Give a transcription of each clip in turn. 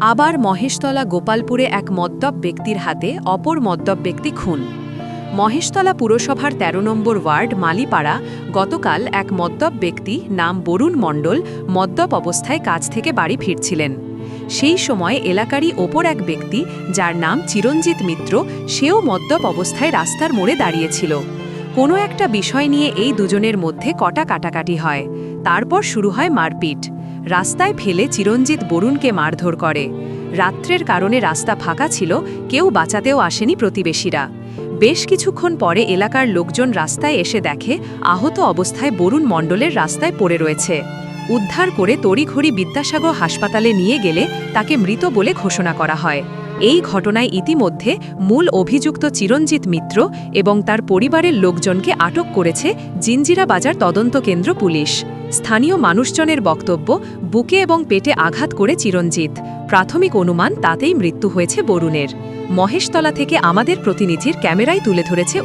আবার মহেশতলা গোপালপুরে এক মদ্যপ ব্যক্তির হাতে অপর মদ্যপ ব্যক্তি খুন। মহেশতলা পুরসভার ১৩ নম্বর ওয়ার্ড মালিপাড়া গতকাল এক মদ্যপ ব্যক্তি নাম বরুণ মণ্ডল মদ্যপ অবস্থায় কাজ থেকে বাড়ি ফিরছিলেন। সেই সময় এলাকারই ওপর এক ব্যক্তি যার নাম চিরঞ্জিত মিত্র, সেও মদ্যপ অবস্থায় রাস্তার মোড়ে দাঁড়িয়েছিল। কোনো একটা বিষয় নিয়ে এই দুজনের মধ্যে কাটাকাটি হয়। তারপর শুরু হয় মারপিট। রাস্তায় ফেলে চিরঞ্জিত বরুণকে মারধর করে। রাত্রের কারণে রাস্তা ফাঁকা ছিল, কেউ বাঁচাতেও আসেনি প্রতিবেশীরা। বেশ কিছুক্ষণ পরে এলাকার লোকজন রাস্তায় এসে দেখে আহত অবস্থায় বরুণ মণ্ডলের রাস্তায় পড়ে রয়েছে। উদ্ধার করে তড়িঘড়ি বিদ্যাসাগর হাসপাতালে নিয়ে গেলে তাকে মৃত বলে ঘোষণা করা হয়। এই ঘটনায় ইতিমধ্যে মূল অভিযুক্ত চিরঞ্জিত মিত্র এবং তার পরিবারের লোকজনকে আটক করেছে জিঞ্জিরা বাজার তদন্ত কেন্দ্র পুলিশ। স্থানীয় মানুষজনের বক্তব্য, বুকে এবং পেটে আঘাত করে চিরঞ্জিত। প্রাথমিক অনুমান তাতেই মৃত্যু হয়েছে বরুণের। মহেশতলা থেকে আমাদের প্রতিনিধির ক্যামেরায় তুলে ধরেছে।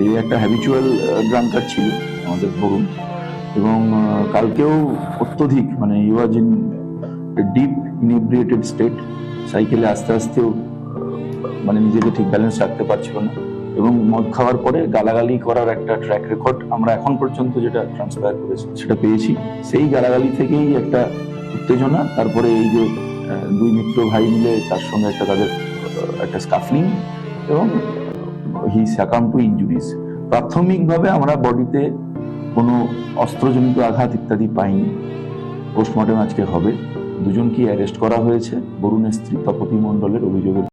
এই একটা হ্যাবিচুয়াল ড্রাঙ্কার ছিল আমাদের বরুণ, এবং কালকেও অত্যধিক ই ওয়াজ ইন ডিপ ইনএব্রিয়েটেড স্টেট। সাইকেলে আস্তে আস্তেও নিজেকে ঠিক ব্যালেন্স রাখতে পারছিল না, এবং মদ খাওয়ার পরে গালাগালি করার একটা ট্র্যাক রেকর্ড আমরা এখন পর্যন্ত যেটা ট্রান্সফার করেছি সেটা পেয়েছি। সেই গালাগালি থেকেই একটা উত্তেজনা, তারপরে এই যে দুই মিত্র ভাই মিলে তার সঙ্গে তাদের একটা স্কাফলিং, এবং হি সাকাম টু ইনজুরিজ। প্রাথমিকভাবে আমরা বডিতে কোনো অস্ত্রজনিত আঘাত ইত্যাদি পাইনি। পোস্টমর্টেম আজকে হবে। দুজনকে অ্যারেস্ট করা হয়েছে বরুণের স্ত্রী তপতি মণ্ডলের অভিযোগের